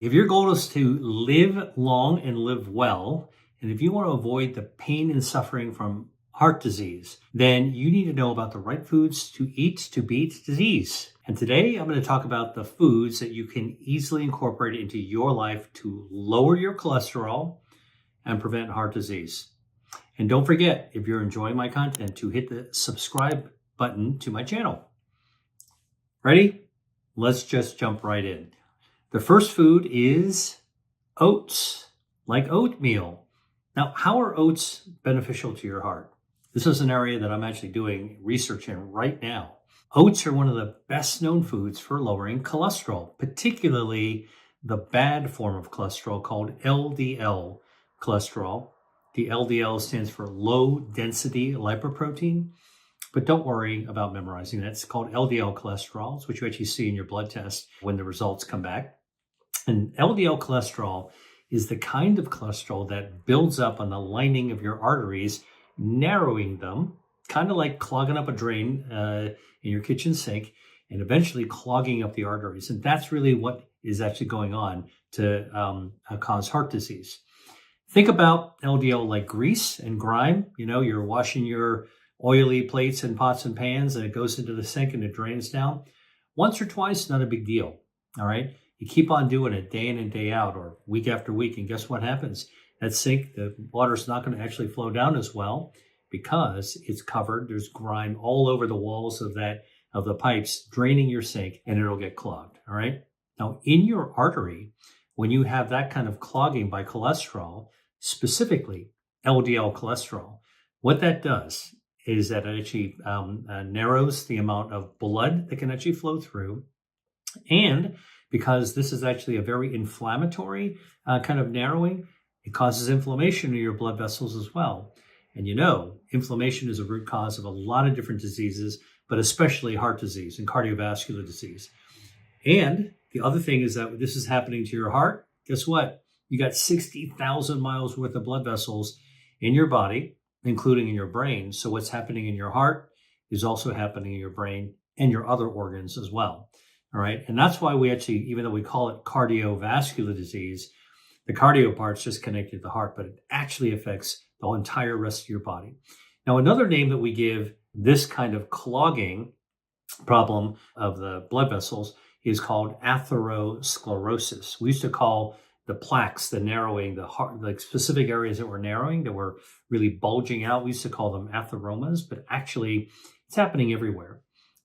If your goal is to live long and live well, and if you want to avoid the pain and suffering from heart disease, then you need to know about the right foods to eat to beat disease. And today I'm going to talk about the foods that you can easily incorporate into your life to lower your cholesterol and prevent heart disease. And don't forget, if you're enjoying my content, to hit the subscribe button to my channel. Ready? Let's just jump right in. The first food is oats, like oatmeal. Now, how are oats beneficial to your heart? This is an area that I'm actually doing research in right now. Oats are one of the best known foods for lowering cholesterol, particularly the bad form of cholesterol called LDL cholesterol. The LDL stands for low density lipoprotein. But don't worry about memorizing that. It's called LDL cholesterol. It's what you actually see in your blood test when the results come back. And LDL cholesterol is the kind of cholesterol that builds up on the lining of your arteries, narrowing them, kind of like clogging up a drain in your kitchen sink, and eventually clogging up the arteries. And that's really what is actually going on to cause heart disease. Think about LDL like grease and grime. You know, you're washing your oily plates and pots and pans, and it goes into the sink and it drains down. Once or twice, not a big deal. All right. You keep on doing it day in and day out or week after week. And guess what happens? That sink, the water's not going to actually flow down as well because it's covered. There's grime all over the walls of the pipes draining your sink, and it'll get clogged. All right. Now, in your artery, when you have that kind of clogging by cholesterol, specifically LDL cholesterol, what that does is that it actually narrows the amount of blood that can actually flow through. And because this is actually a very inflammatory kind of narrowing, it causes inflammation in your blood vessels as well. And you know, inflammation is a root cause of a lot of different diseases, but especially heart disease and cardiovascular disease. And the other thing is that this is happening to your heart. Guess what? You got 60,000 miles worth of blood vessels in your body, including in your brain. So what's happening in your heart is also happening in your brain and your other organs as well. All right. And that's why we actually, even though we call it cardiovascular disease, the cardio part's just connected to the heart, but it actually affects the entire rest of your body. Now, another name that we give this kind of clogging problem of the blood vessels is called atherosclerosis. We used to call the plaques, the narrowing, the heart, like specific areas that were narrowing, that were really bulging out. We used to call them atheromas, but actually it's happening everywhere.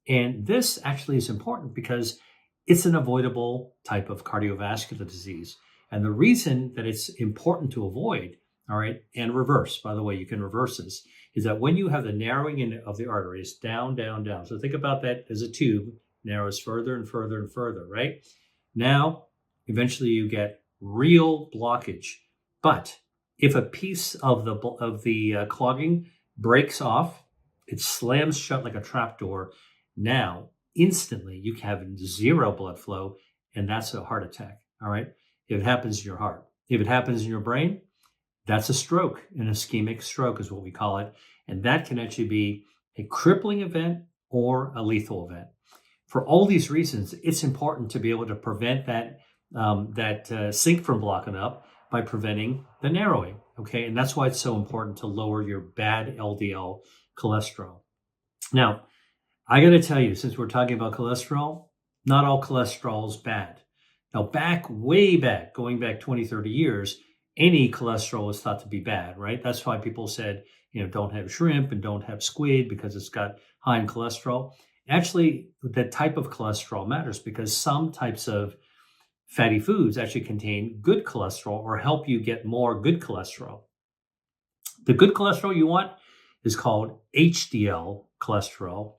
And this actually is important because it's an avoidable type of cardiovascular disease. And the reason that it's important to avoid, all right, and reverse, by the way, you can reverse this, is that when you have the narrowing of the arteries down, down, down. So think about that as a tube, narrows further and further and further, right? Now, eventually you get real blockage. But if a piece of the clogging breaks off, it slams shut like a trap door. Now, instantly, you have zero blood flow, and that's a heart attack, all right? If it happens in your heart. If it happens in your brain, that's a stroke. An ischemic stroke is what we call it. And that can actually be a crippling event or a lethal event. For all these reasons, it's important to be able to prevent that sink from blocking up by preventing the narrowing, okay? And that's why it's so important to lower your bad LDL cholesterol. Now, I got to tell you, since we're talking about cholesterol, not all cholesterol is bad. Now, way back, going back 20, 30 years, any cholesterol was thought to be bad, right? That's why people said, don't have shrimp and don't have squid because it's got high in cholesterol. Actually, the type of cholesterol matters because some types of fatty foods actually contain good cholesterol or help you get more good cholesterol. The good cholesterol you want is called HDL cholesterol.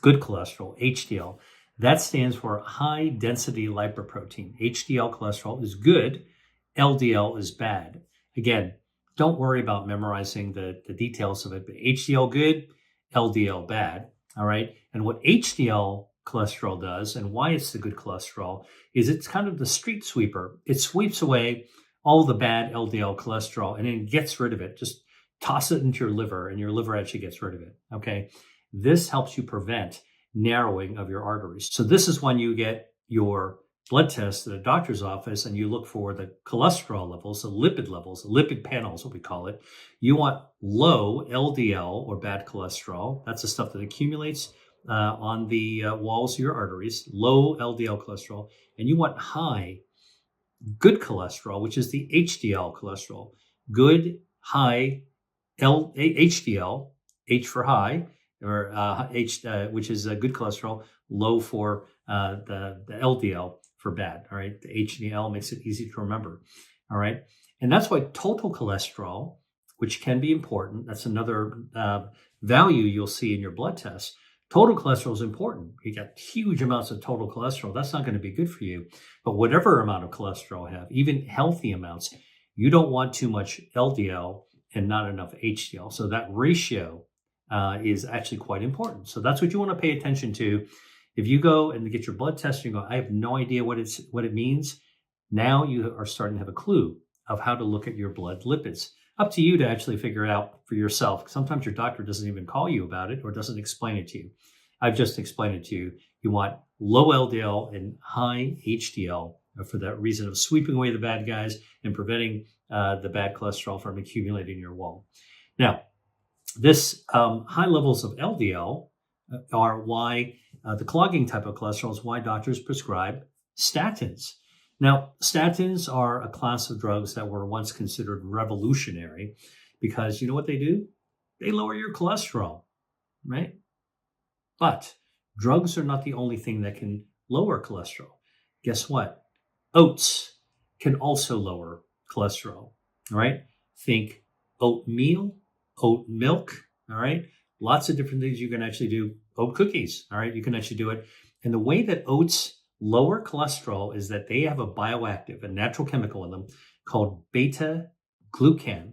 Good cholesterol, HDL. That stands for high density lipoprotein. HDL cholesterol is good. LDL is bad. Again, don't worry about memorizing the details of it, but HDL good, LDL bad. All right. And what HDL cholesterol does and why it's the good cholesterol is it's kind of the street sweeper. It sweeps away all the bad LDL cholesterol and then gets rid of it. Just toss it into your liver and your liver actually gets rid of it. Okay. This helps you prevent narrowing of your arteries. So this is when you get your blood test at a doctor's office and you look for the cholesterol levels, the lipid panels, what we call it, you want low LDL or bad cholesterol. That's the stuff that accumulates on the walls of your arteries, low LDL cholesterol. And you want high good cholesterol, which is the HDL cholesterol. Good, high HDL, H for high, or which is good cholesterol, low for the LDL for bad. All right, the HDL makes it easy to remember. All right, and that's why total cholesterol, which can be important, that's another value you'll see in your blood test. Total cholesterol is important. You got huge amounts of total cholesterol. That's not going to be good for you. But whatever amount of cholesterol you have, even healthy amounts, you don't want too much LDL and not enough HDL. So that ratio is actually quite important. So that's what you want to pay attention to. If you go and get your blood test and you go, I have no idea what it means, now you are starting to have a clue of how to look at your blood lipids. Up to you to actually figure out for yourself. Sometimes your doctor doesn't even call you about it or doesn't explain it to you. I've just explained it to you. You want low LDL and high HDL for that reason of sweeping away the bad guys and preventing the bad cholesterol from accumulating in your wall. Now, this high levels of LDL are why the clogging type of cholesterol is why doctors prescribe statins. Now, statins are a class of drugs that were once considered revolutionary because you know what they do? They lower your cholesterol, right? But drugs are not the only thing that can lower cholesterol. Guess what? Oats can also lower cholesterol, all right? Think oatmeal, oat milk, all right? Lots of different things you can actually do. Oat cookies, all right? You can actually do it. And the way that oats lower cholesterol is that they have a bioactive, a natural chemical in them called beta glucan.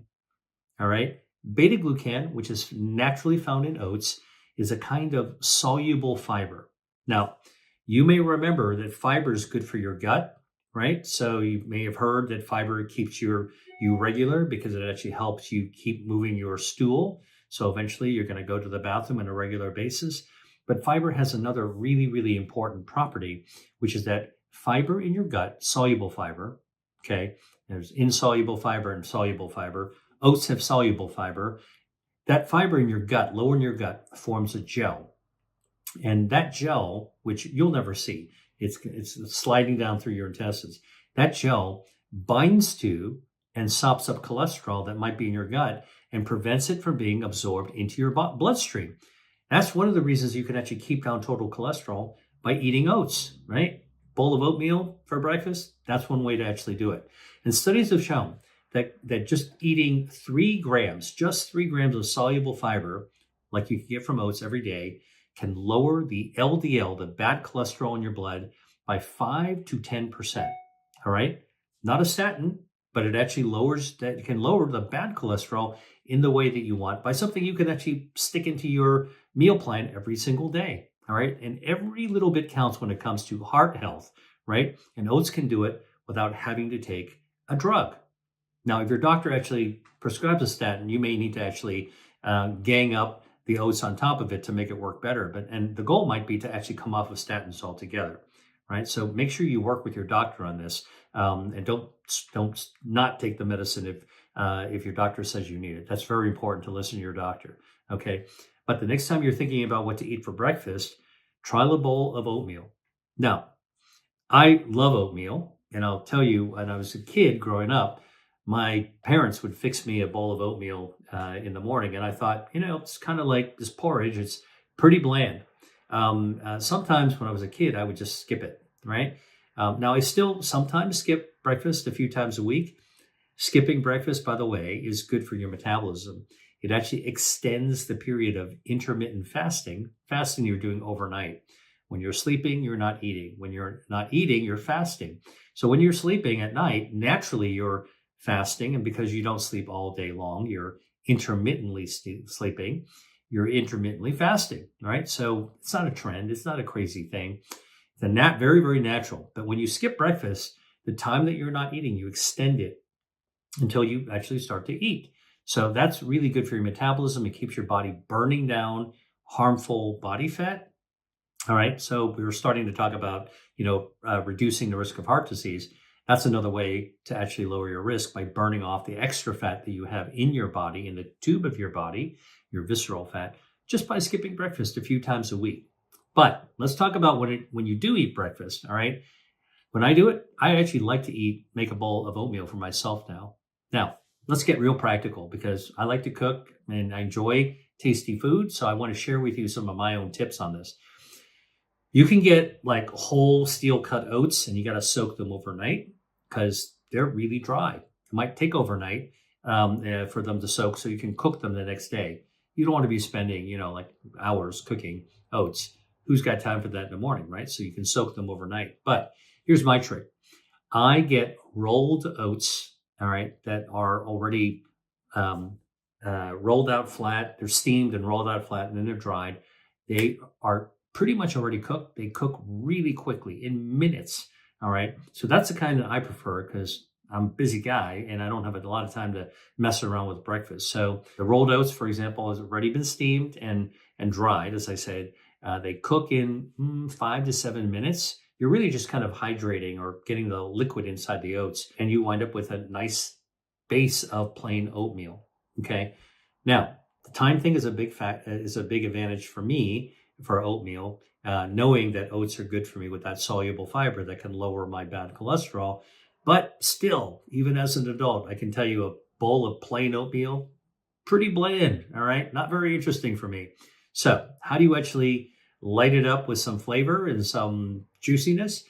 All right. Beta glucan, which is naturally found in oats, is a kind of soluble fiber. Now, you may remember that fiber is good for your gut, right? So you may have heard that fiber keeps you regular because it actually helps you keep moving your stool. So eventually you're going to go to the bathroom on a regular basis. But fiber has another really, really important property, which is that fiber in your gut, soluble fiber, okay, there's insoluble fiber and soluble fiber. Oats have soluble fiber. That fiber in your gut, lower in your gut, forms a gel. And that gel, which you'll never see, it's sliding down through your intestines. That gel binds to and sops up cholesterol that might be in your gut and prevents it from being absorbed into your bloodstream. That's one of the reasons you can actually keep down total cholesterol by eating oats, right? Bowl of oatmeal for breakfast, that's one way to actually do it. And studies have shown that just eating 3 grams, just 3 grams of soluble fiber, like you can get from oats every day, can lower the LDL, the bad cholesterol in your blood, by 5 to 10%. All right? Not a statin, but it actually can lower the bad cholesterol in the way that you want by something you can actually stick into your meal plan every single day. All right. And every little bit counts when it comes to heart health, right? And oats can do it without having to take a drug. Now, if your doctor actually prescribes a statin, you may need to actually gang up the oats on top of it to make it work better. And the goal might be to actually come off of statins altogether, right? So make sure you work with your doctor on this, and don't not take the medicine if your doctor says you need it. That's very important to listen to your doctor. Okay. But the next time you're thinking about what to eat for breakfast, try a bowl of oatmeal. Now, I love oatmeal, and I'll tell you, when I was a kid growing up, my parents would fix me a bowl of oatmeal in the morning, and I thought, it's kind of like this porridge. It's pretty bland. Sometimes when I was a kid, I would just skip it, right? Now, I still sometimes skip breakfast a few times a week. Skipping breakfast, by the way, is good for your metabolism. It actually extends the period of intermittent fasting. Fasting you're doing overnight. When you're sleeping, you're not eating. When you're not eating, you're fasting. So when you're sleeping at night, naturally you're fasting. And because you don't sleep all day long, you're intermittently sleeping. You're intermittently fasting, right? So it's not a trend. It's not a crazy thing. It's very, very natural. But when you skip breakfast, the time that you're not eating, you extend it until you actually start to eat. So that's really good for your metabolism. It keeps your body burning down harmful body fat. All right. So we were starting to talk about, reducing the risk of heart disease. That's another way to actually lower your risk by burning off the extra fat that you have in your body, in the tube of your body, your visceral fat, just by skipping breakfast a few times a week. But let's talk about when you do eat breakfast. All right. When I do it, I actually like to make a bowl of oatmeal for myself now. Now, let's get real practical because I like to cook and I enjoy tasty food. So I want to share with you some of my own tips on this. You can get like whole steel cut oats and you got to soak them overnight because they're really dry. It might take overnight for them to soak so you can cook them the next day. You don't want to be spending, like hours cooking oats. Who's got time for that in the morning, right? So you can soak them overnight. But here's my trick. I get rolled oats, all right, that are already rolled out flat. They're steamed and rolled out flat and then they're dried. They are pretty much already cooked. They cook really quickly in minutes. All right. So that's the kind that I prefer because I'm a busy guy and I don't have a lot of time to mess around with breakfast. So the rolled oats, for example, has already been steamed and dried, as I said. They cook in 5 to 7 minutes. You're really just kind of hydrating or getting the liquid inside the oats, and you wind up with a nice base of plain oatmeal. Okay. Now, the time thing is a big advantage for me for oatmeal, knowing that oats are good for me with that soluble fiber that can lower my bad cholesterol. But still, even as an adult, I can tell you a bowl of plain oatmeal, pretty bland. All right. Not very interesting for me. So how do you actually light it up with some flavor and some juiciness?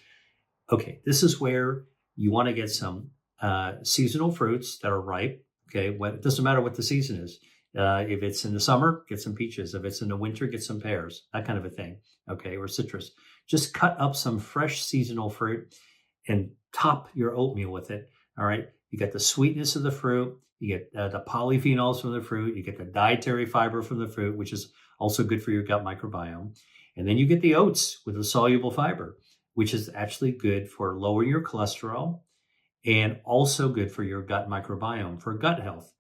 Okay, this is where you want to get some seasonal fruits that are ripe. Okay, it doesn't matter what the season is. If it's in the summer, get some peaches. If it's in the winter, get some pears, that kind of a thing. Okay, or citrus. Just cut up some fresh seasonal fruit and top your oatmeal with it. All right, you get the sweetness of the fruit. You get the polyphenols from the fruit. You get the dietary fiber from the fruit, which is also good for your gut microbiome. And then you get the oats with the soluble fiber, which is actually good for lowering your cholesterol and also good for your gut microbiome, for gut health.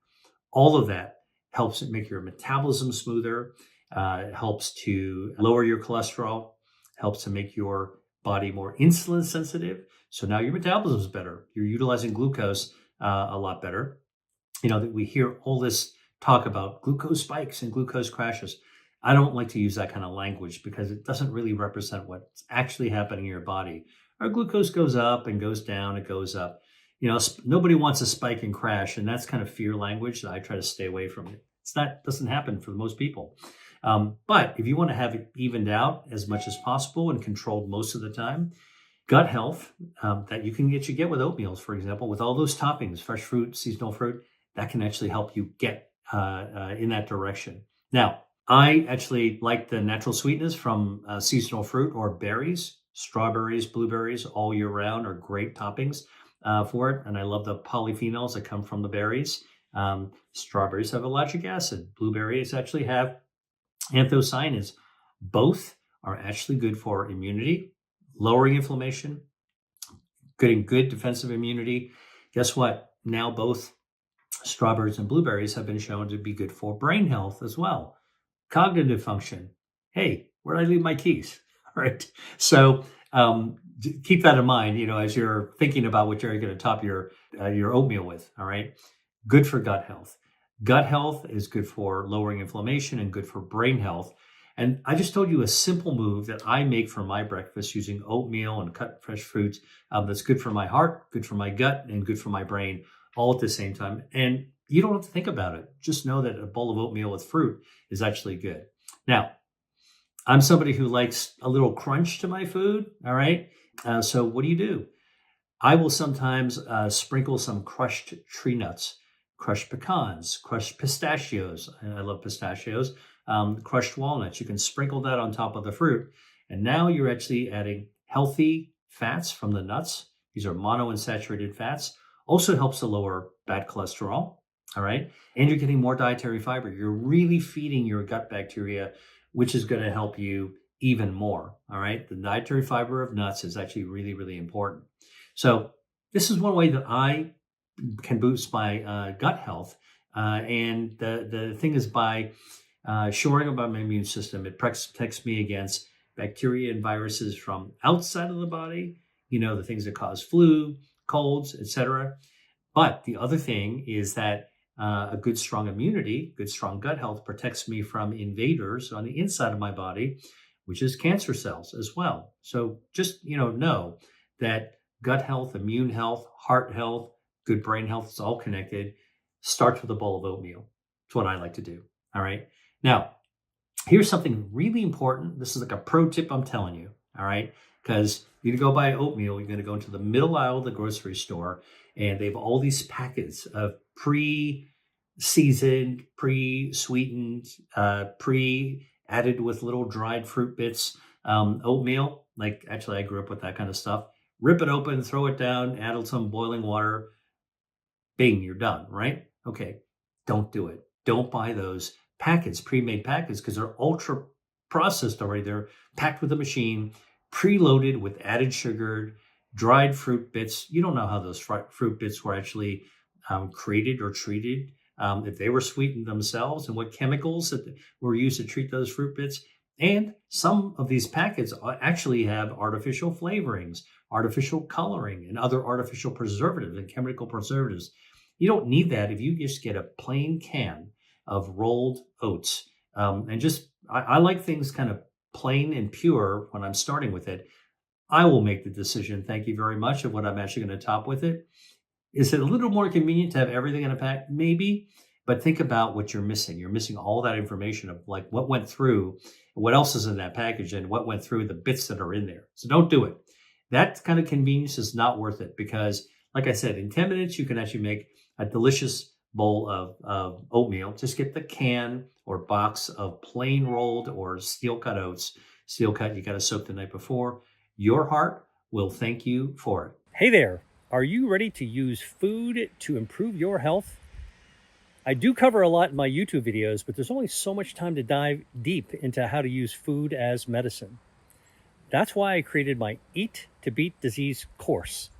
All of that helps make your metabolism smoother, helps to lower your cholesterol, helps to make your body more insulin sensitive. So now your metabolism is better. You're utilizing glucose a lot better. That we hear all this talk about glucose spikes and glucose crashes. I don't like to use that kind of language because it doesn't really represent what's actually happening in your body. Our glucose goes up and goes down, it goes up. Nobody wants a spike and crash, and that's kind of fear language that I try to stay away from. Doesn't happen for most people. But if you want to have it evened out as much as possible and controlled most of the time, gut health that you can get with oatmeals, for example, with all those toppings, fresh fruit, seasonal fruit, that can actually help you get in that direction. Now, I actually like the natural sweetness from seasonal fruit or berries. Strawberries, blueberries all year round are great toppings for it. And I love the polyphenols that come from the berries. Strawberries have ellagic acid. Blueberries actually have anthocyanins. Both are actually good for immunity, lowering inflammation, getting good defensive immunity. Guess what? Now both strawberries and blueberries have been shown to be good for brain health as well. Cognitive function. Hey, where did I leave my keys? All right. So keep that in mind, as you're thinking about what you're going to top your oatmeal with. All right. Good for gut health. Gut health is good for lowering inflammation and good for brain health. And I just told you a simple move that I make for my breakfast using oatmeal and cut fresh fruits that's good for my heart, good for my gut, and good for my brain all at the same time. And you don't have to think about it. Just know that a bowl of oatmeal with fruit is actually good. Now, I'm somebody who likes a little crunch to my food. All right. So what do? I will sometimes sprinkle some crushed tree nuts, crushed pecans, crushed pistachios. And I love pistachios. Crushed walnuts. You can sprinkle that on top of the fruit. And now you're actually adding healthy fats from the nuts. These are monounsaturated fats. Also helps to lower bad cholesterol. All right. And you're getting more dietary fiber. You're really feeding your gut bacteria, which is going to help you even more. All right. The dietary fiber of nuts is actually really, really important. So this is one way that I can boost my gut health. And the thing is by shoring up my immune system, it protects me against bacteria and viruses from outside of the body, the things that cause flu, colds, etc. But the other thing is that a good, strong immunity, good, strong gut health protects me from invaders on the inside of my body, which is cancer cells as well. So just, know that gut health, immune health, heart health, good brain health is all connected. Starts with a bowl of oatmeal. That's what I like to do. All right. Now, here's something really important. This is like a pro tip I'm telling you. All right. Because you're going to go buy oatmeal. You're going to go into the middle aisle of the grocery store, and they have all these packets of pre-seasoned, pre-sweetened, pre-added with little dried fruit bits oatmeal. Like, actually, I grew up with that kind of stuff. Rip it open, throw it down, add some boiling water. Bing, you're done, right? Okay, don't do it. Don't buy those packets, pre-made packets, because they're ultra processed already. They're packed with a machine, preloaded with added sugar, dried fruit bits. You don't know how those fruit bits were actually created or treated, if they were sweetened themselves, and what chemicals that were used to treat those fruit bits. And some of these packets actually have artificial flavorings, artificial coloring, and other artificial preservatives and chemical preservatives. You don't need that if you just get a plain can of rolled oats. I like things kind of plain and pure when I'm starting with it. I will make the decision, thank you very much, of what I'm actually going to top with it. Is it a little more convenient to have everything in a pack? Maybe, but think about what you're missing. You're missing all that information of like what went through, what else is in that package, and what went through the bits that are in there. So don't do it. That kind of convenience is not worth it because, like I said, in 10 minutes, you can actually make a delicious bowl of oatmeal. Just get the can or box of plain rolled or steel cut oats. Steel cut, you got to soak the night before. Your heart will thank you for it. Hey there, are you ready to use food to improve your health? I do cover a lot in my YouTube videos, but there's only so much time to dive deep into how to use food as medicine. That's why I created my Eat to Beat Disease course.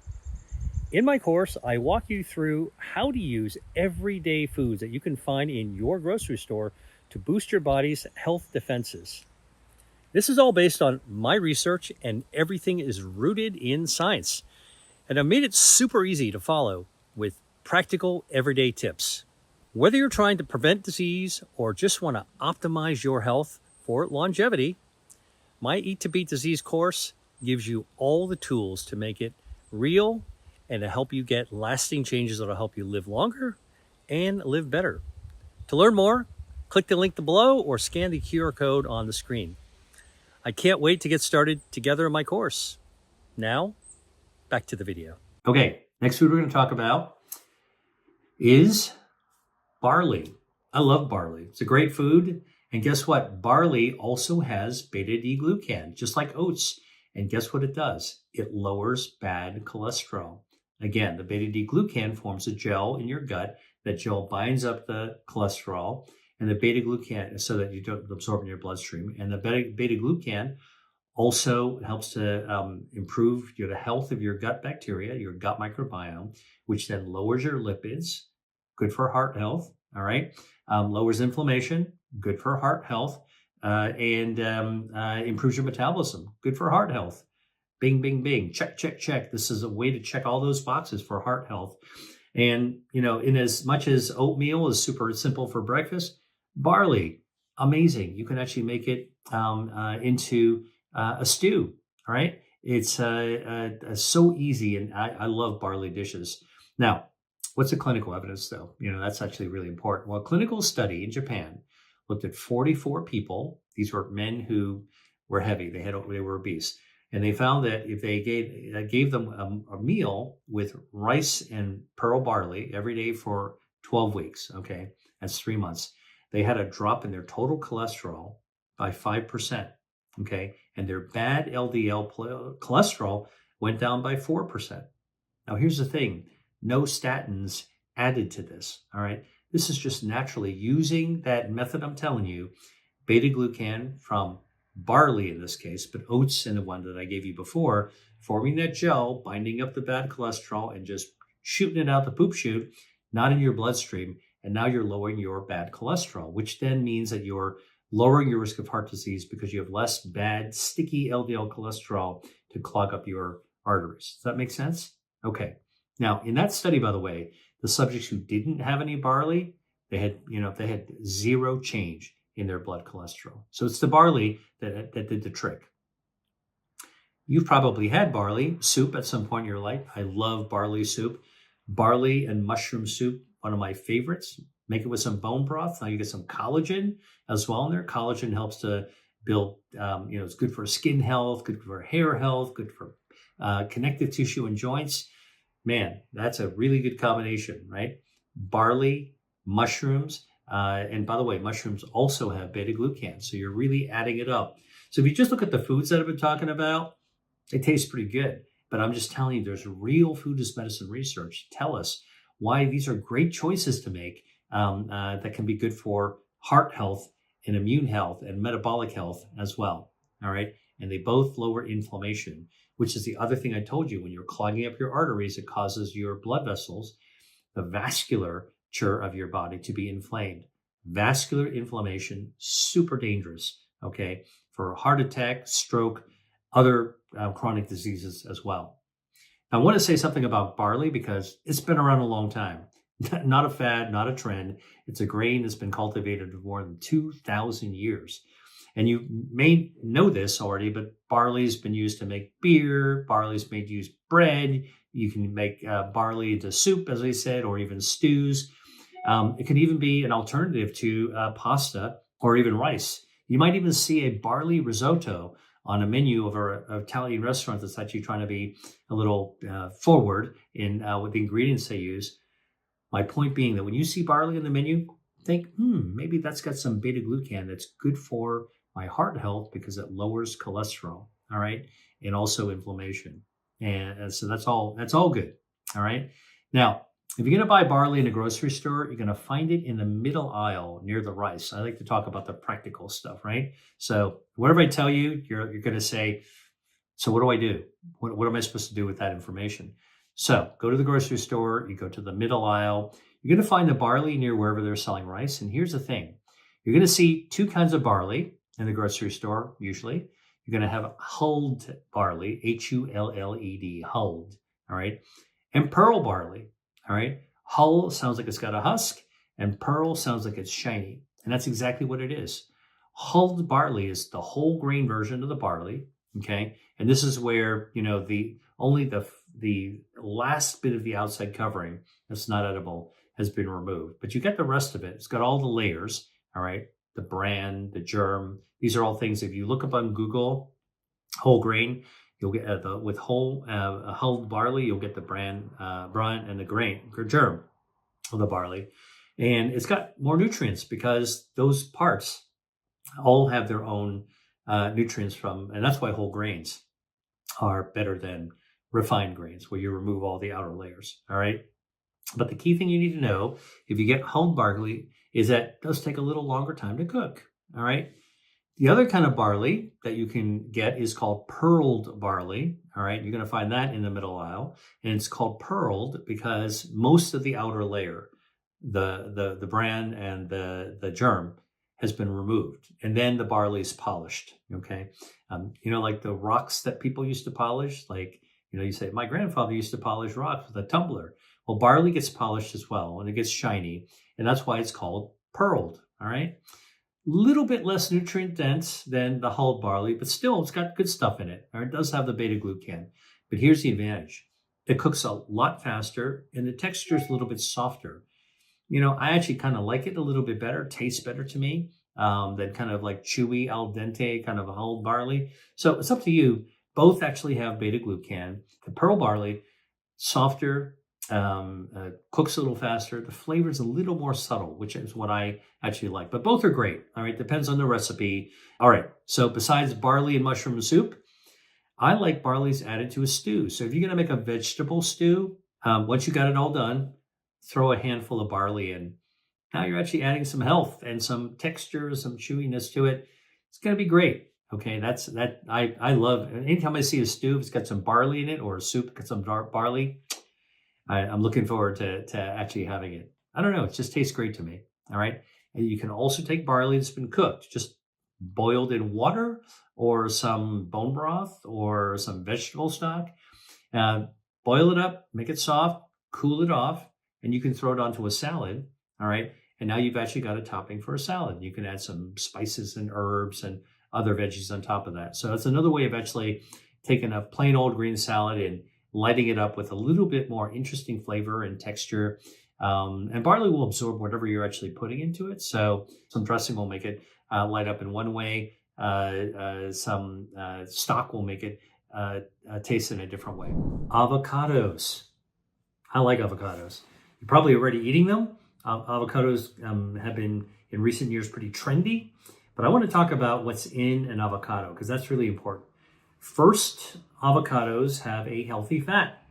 In my course, I walk you through how to use everyday foods that you can find in your grocery store to boost your body's health defenses. This is all based on my research, and everything is rooted in science. And I made it super easy to follow with practical everyday tips. Whether you're trying to prevent disease or just want to optimize your health for longevity, my Eat to Beat Disease course gives you all the tools to make it real and to help you get lasting changes that will help you live longer and live better. To learn more, click the link below or scan the QR code on the screen. I can't wait to get started together in my course. Now, back to the video. Okay, next food we're going to talk about is barley. I love barley. It's a great food. And guess what? Barley also has beta-D-glucan, just like oats. And guess what it does? It lowers bad cholesterol. Again, the beta-D-glucan forms a gel in your gut. That gel binds up the cholesterol and the beta-glucan so that you don't absorb in your bloodstream. And the beta-glucan also helps to improve the health of your gut bacteria, your gut microbiome, which then lowers your lipids, good for heart health, all right? Lowers inflammation, good for heart health, and improves your metabolism, good for heart health. Bing, bing, bing, check, check, check. This is a way to check all those boxes for heart health. And, in as much as oatmeal is super simple for breakfast, barley, amazing. You can actually make it into a stew, all right? It's so easy, and I love barley dishes. Now, what's the clinical evidence, though? That's actually really important. Well, a clinical study in Japan looked at 44 people. These were men who were heavy. They were obese. And they found that if they gave them a meal with rice and pearl barley every day for 12 weeks, okay, that's 3 months, they had a drop in their total cholesterol by 5%, okay, and their bad LDL cholesterol went down by 4%. Now, here's the thing. No statins added to this, all right? This is just naturally using that method I'm telling you, beta-glucan from barley in this case, but oats in the one that I gave you before, forming that gel, binding up the bad cholesterol and just shooting it out the poop chute, not in your bloodstream. And now you're lowering your bad cholesterol, which then means that your lowering your risk of heart disease because you have less bad, sticky LDL cholesterol to clog up your arteries. Does that make sense? Okay. Now, in that study, by the way, the subjects who didn't have any barley, they had zero change in their blood cholesterol. So it's the barley that did the trick. You've probably had barley soup at some point in your life. I love barley soup. Barley and mushroom soup, one of my favorites. Make it with some bone broth. Now you get some collagen as well in there. Collagen helps to build, it's good for skin health, good for hair health, good for connective tissue and joints. Man, that's a really good combination, right? Barley, mushrooms, and by the way, mushrooms also have beta-glucan, so you're really adding it up. So if you just look at the foods that I've been talking about, they taste pretty good. But I'm just telling you, there's real food as medicine research to tell us why these are great choices to make that can be good for heart health and immune health and metabolic health as well. All right. And they both lower inflammation, which is the other thing I told you. When you're clogging up your arteries, it causes your blood vessels, the vasculature of your body, to be inflamed. Vascular inflammation, super dangerous, okay, for heart attack, stroke, other chronic diseases as well. Now, I want to say something about barley because it's been around a long time. Not a fad, not a trend. It's a grain that's been cultivated for more than 2,000 years. And you may know this already, but barley's been used to make beer. Barley's made to use bread. You can make barley into soup, as I said, or even stews. It can even be an alternative to pasta or even rice. You might even see a barley risotto on a menu of an Italian restaurant that's actually trying to be a little forward in with the ingredients they use. My point being that when you see barley in the menu, think, maybe that's got some beta-glucan that's good for my heart health because it lowers cholesterol, all right, and also inflammation. And so that's all good, all right? Now, if you're going to buy barley in a grocery store, you're going to find it in the middle aisle near the rice. I like to talk about the practical stuff, right? So whatever I tell you, you're going to say, so what do I do? What am I supposed to do with that information? So go to the grocery store, you go to the middle aisle, you're going to find the barley near wherever they're selling rice. And here's the thing. You're going to see two kinds of barley in the grocery store, usually. You're going to have hulled barley, Hulled, hulled, all right? And pearl barley, all right? Hull sounds like it's got a husk, and pearl sounds like it's shiny. And that's exactly what it is. Hulled barley is the whole grain version of the barley, okay? And this is where, only the last bit of the outside covering that's not edible has been removed. But you get the rest of it. It's got all the layers, all right? The bran, the germ. These are all things, if you look up on Google, whole grain, you'll get with hulled barley, you'll get the bran and the grain, or germ of the barley. And it's got more nutrients because those parts all have their own nutrients and that's why whole grains are better than refined grains, where you remove all the outer layers, all right? But the key thing you need to know, if you get hulled barley, is that it does take a little longer time to cook, all right? The other kind of barley that you can get is called pearled barley, all right? You're going to find that in the middle aisle, and it's called pearled because most of the outer layer, the bran and the germ, has been removed, and then the barley is polished, okay? Like the rocks that people used to polish, like, you say, my grandfather used to polish rocks with a tumbler. Well, barley gets polished as well, and it gets shiny, and that's why it's called pearled, all right? Little bit less nutrient dense than the hulled barley, but still, it's got good stuff in it. Or it does have the beta-glucan. But here's the advantage. It cooks a lot faster, and the texture is a little bit softer. I actually kind of like it a little bit better, tastes better to me than kind of like chewy, al dente, kind of a hulled barley. So it's up to you. Both actually have beta-glucan. The pearl barley, softer, cooks a little faster. The flavor is a little more subtle, which is what I actually like. But both are great. All right, depends on the recipe. All right, so besides barley and mushroom soup, I like barley's added to a stew. So if you're going to make a vegetable stew, once you got it all done, throw a handful of barley in. Now you're actually adding some health and some texture, some chewiness to it. It's going to be great. Okay, I love. Anytime I see a stew, if it's got some barley in it, or a soup got some dark barley, I'm looking forward to actually having it. I don't know, it just tastes great to me. All right, and you can also take barley that's been cooked. Just boiled in water or some bone broth or some vegetable stock. Uh, Boil it up, make it soft, cool it off, and you can throw it onto a salad. All right. And now you've actually got a topping for a salad. You can add some spices and herbs and other veggies on top of that. So that's another way of actually taking a plain old green salad and lighting it up with a little bit more interesting flavor and texture. And barley will absorb whatever you're actually putting into it. So some dressing will make it light up in one way. Some stock will make it taste in a different way. Avocados. I like avocados. You're probably already eating them. Avocados have been in recent years pretty trendy, but I want to talk about what's in an avocado because that's really important. First, avocados have a healthy fat.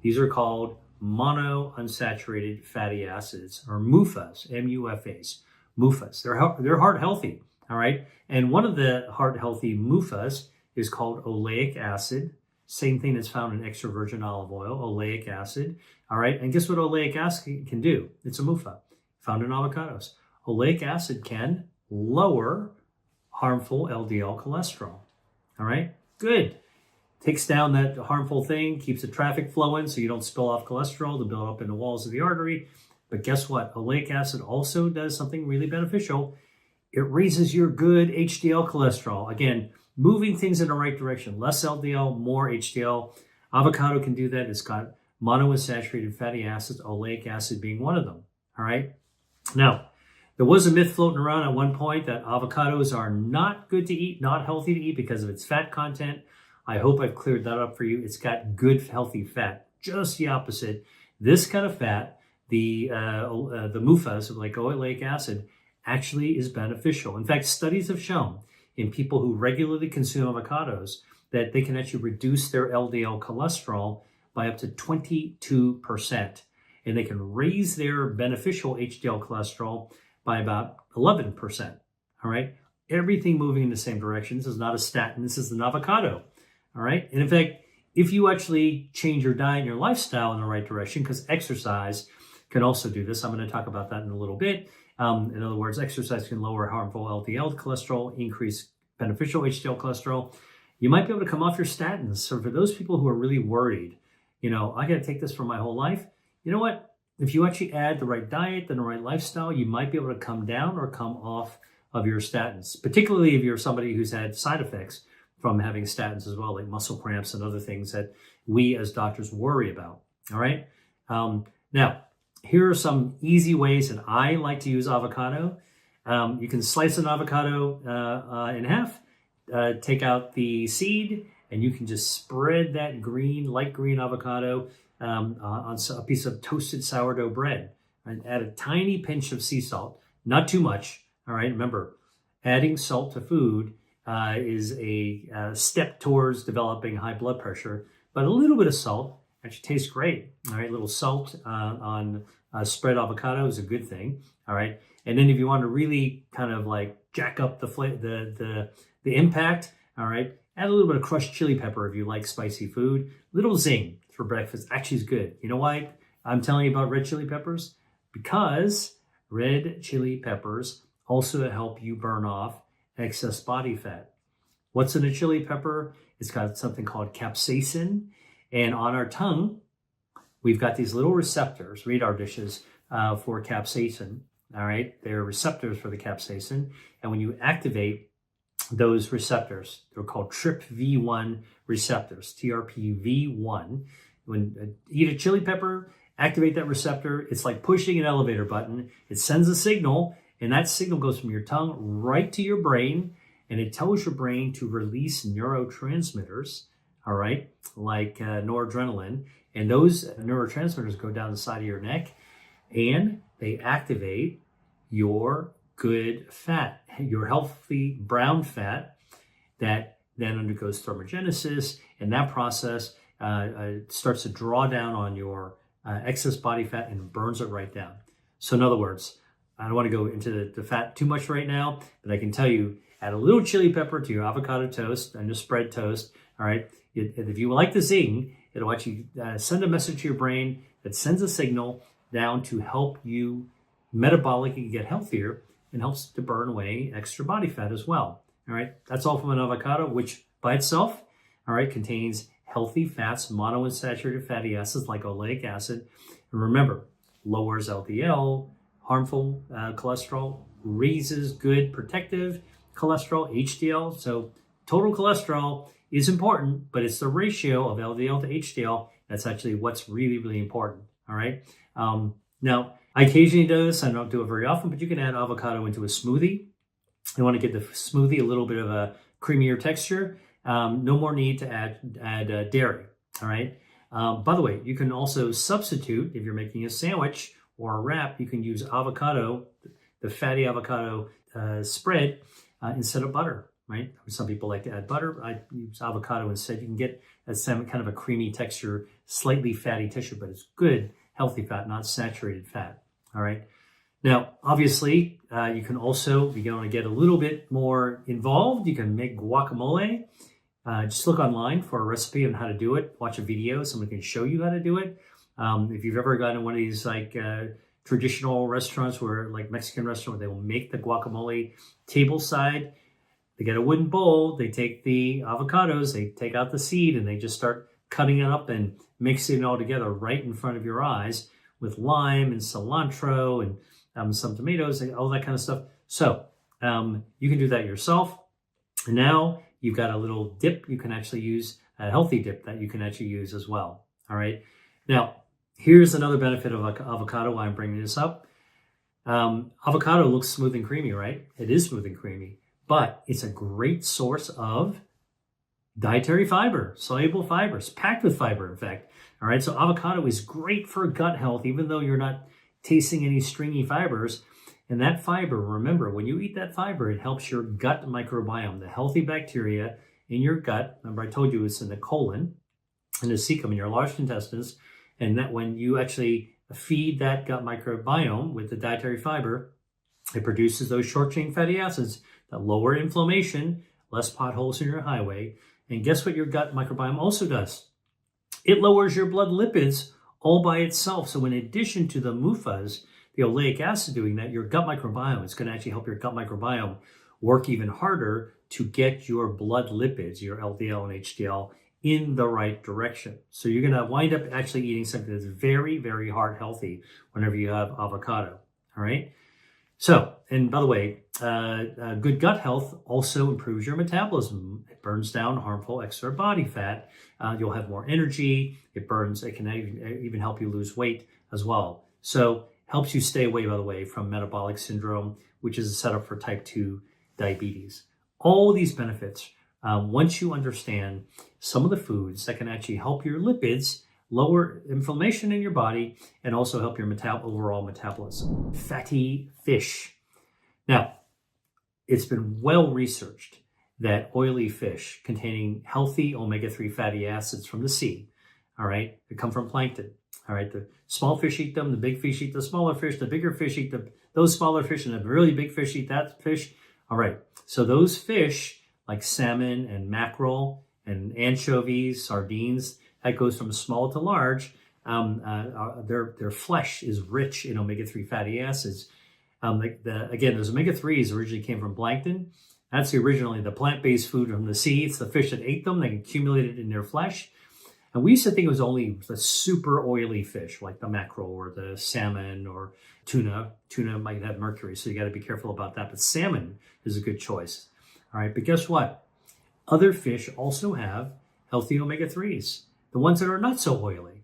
These are called monounsaturated fatty acids, or MUFAs, M-U-F-As, MUFAs. They're heart healthy, all right? And one of the heart healthy MUFAs is called oleic acid. Same thing that's found in extra virgin olive oil, oleic acid. All right, and guess what oleic acid can do? It's a MUFA found in avocados. Oleic acid can lower harmful LDL cholesterol. All right, good. Takes down that harmful thing, keeps the traffic flowing so you don't spill off cholesterol to build up in the walls of the artery. But guess what? Oleic acid also does something really beneficial. It raises your good HDL cholesterol. Again, moving things in the right direction. Less LDL, more HDL. Avocado can do that. It's got monounsaturated fatty acids, oleic acid being one of them. All right. Now, there was a myth floating around at one point that avocados are not good to eat, not healthy to eat because of its fat content. I hope I've cleared that up for you. It's got good, healthy fat. Just the opposite. This kind of fat, the MUFAs, like oleic acid, actually is beneficial. In fact, studies have shown in people who regularly consume avocados that they can actually reduce their LDL cholesterol by up to 22%. And they can raise their beneficial HDL cholesterol by about 11%. All right. Everything moving in the same direction. This is not a statin. This is an avocado. All right. And in fact, if you actually change your diet and your lifestyle in the right direction, because exercise can also do this. I'm going to talk about that in a little bit. In other words, exercise can lower harmful LDL cholesterol, increase beneficial HDL cholesterol. You might be able to come off your statins. So for those people who are really worried, I got to take this for my whole life. You know what? If you actually add the right diet and the right lifestyle, you might be able to come down or come off of your statins, particularly if you're somebody who's had side effects from having statins as well, like muscle cramps and other things that we as doctors worry about. All right. Now, here are some easy ways that I like to use avocado. You can slice an avocado in half, take out the seed, and you can just spread that light green avocado on a piece of toasted sourdough bread and add a tiny pinch of sea salt, not too much. All right. Remember, adding salt to food is a step towards developing high blood pressure, but a little bit of salt actually tastes great. All right. A little salt on spread avocado is a good thing. All right. And then if you want to really kind of like jack up the impact, all right, add a little bit of crushed chili pepper if you like spicy food. Little zing for breakfast actually is good. You know why I'm telling you about red chili peppers? Because red chili peppers also help you burn off excess body fat. What's in a chili pepper? It's got something called capsaicin. And on our tongue, we've got these little receptors, read our dishes, for capsaicin. All right, they're receptors for the capsaicin. And when you activate those receptors, they're called TRPV1 receptors, TRPV1. When you eat a chili pepper, activate that receptor. It's like pushing an elevator button. It sends a signal, and that signal goes from your tongue right to your brain, and it tells your brain to release neurotransmitters, all right, like noradrenaline. And those neurotransmitters go down the side of your neck, and they activate your good fat, your healthy brown fat that then undergoes thermogenesis, and that process starts to draw down on your excess body fat and burns it right down. So in other words, I don't want to go into the fat too much right now, but I can tell you, add a little chili pepper to your avocado toast and your spread toast. All right. If you like the zing, it'll actually send a message to your brain that sends a signal down to help you metabolically get healthier and helps to burn away extra body fat as well. All right, that's all from an avocado, which by itself, all right, contains healthy fats, monounsaturated fatty acids like oleic acid. And remember, lowers LDL, harmful cholesterol, raises good protective cholesterol, HDL. So total cholesterol is important, but it's the ratio of LDL to HDL that's actually what's really, really important. All right. Now, I occasionally do this. I don't do it very often, but you can add avocado into a smoothie. You want to get the smoothie a little bit of a creamier texture. No more need to add dairy. All right. By the way, you can also substitute if you're making a sandwich or a wrap. You can use avocado, the fatty avocado spread instead of butter. Right. Some people like to add butter. I use avocado instead. You can get some kind of a creamy texture, slightly fatty tissue, but it's good, healthy fat, not saturated fat. All right. Now, obviously, you can also, if you want to get a little bit more involved, you can make guacamole. Just look online for a recipe on how to do it. Watch a video. Someone can show you how to do it. If you've ever gone to one of these like traditional restaurants where like Mexican restaurant, where they will make the guacamole tableside. They get a wooden bowl. They take the avocados. They take out the seed and they just start cutting it up and mixing it all together right in front of your eyes with lime and cilantro and some tomatoes and all that kind of stuff. So you can do that yourself. And now you've got a little dip you can actually use, a healthy dip that you can actually use as well. All right. Now, here's another benefit of avocado, why I'm bringing this up. Avocado looks smooth and creamy, right? It is smooth and creamy, but it's a great source of dietary fiber, soluble fibers, packed with fiber, in fact. All right. So avocado is great for gut health, even though you're not tasting any stringy fibers. And that fiber, remember, when you eat that fiber, it helps your gut microbiome, the healthy bacteria in your gut. Remember, I told you it's in the colon and the cecum in your large intestines. And that when you actually feed that gut microbiome with the dietary fiber, it produces those short chain fatty acids that lower inflammation, less potholes in your highway. And guess what your gut microbiome also does? It lowers your blood lipids all by itself. So in addition to the MUFAs, the oleic acid doing that, your gut microbiome is going to actually help your gut microbiome work even harder to get your blood lipids, your LDL and HDL, in the right direction. So you're going to wind up actually eating something that's very, very heart healthy whenever you have avocado. All right. So, and by the way, good gut health also improves your metabolism. It burns down harmful extra body fat. You'll have more energy. It can even help you lose weight as well. So helps you stay away, by the way, from metabolic syndrome, which is a setup for type 2 diabetes. All these benefits, once you understand some of the foods that can actually help your lipids, lower inflammation in your body, and also help your overall metabolism. Fatty fish. Now, it's been well researched that oily fish containing healthy omega-3 fatty acids from the sea, all right, that come from plankton. All right, the small fish eat them, the big fish eat the smaller fish, the bigger fish eat those smaller fish, and the really big fish eat that fish. All right, so those fish like salmon and mackerel and anchovies, sardines, that goes from small to large. Their flesh is rich in omega-3 fatty acids. Again, those omega-3s originally came from plankton. That's originally the plant-based food from the sea. It's the fish that ate them. They accumulated in their flesh. And we used to think it was only the super oily fish like the mackerel or the salmon or tuna. Tuna might have mercury, so you got to be careful about that. But salmon is a good choice. All right, but guess what? Other fish also have healthy omega-3s. The ones that are not so oily.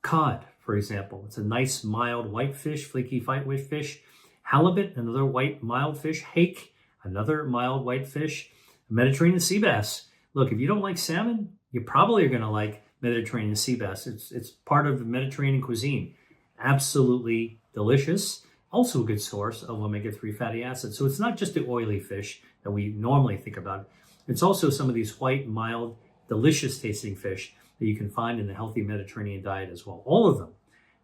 Cod, for example. It's a nice, mild white fish, flaky white fish. Halibut, another white, mild fish. Hake, another mild white fish. Mediterranean sea bass. Look, if you don't like salmon, you probably are going to like Mediterranean sea bass. It's part of the Mediterranean cuisine. Absolutely delicious. Also a good source of omega-3 fatty acids. So it's not just the oily fish that we normally think about. It's also some of these white, mild, delicious tasting fish that you can find in the healthy Mediterranean diet as well. All of them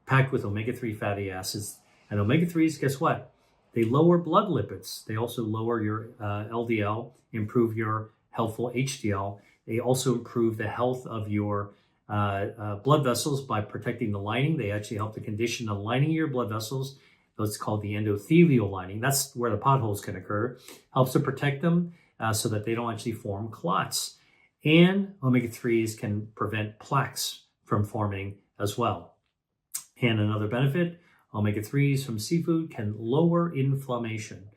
packed with omega-3 fatty acids. And omega-3s, guess what? They lower blood lipids. They also lower your LDL, improve your healthful HDL. They also improve the health of your blood vessels by protecting the lining. They actually help to condition the lining of your blood vessels. That's called the endothelial lining. That's where the potholes can occur. Helps to protect them. so that they don't actually form clots. And omega-3s can prevent plaques from forming as well. And another benefit, omega-3s from seafood can lower inflammation.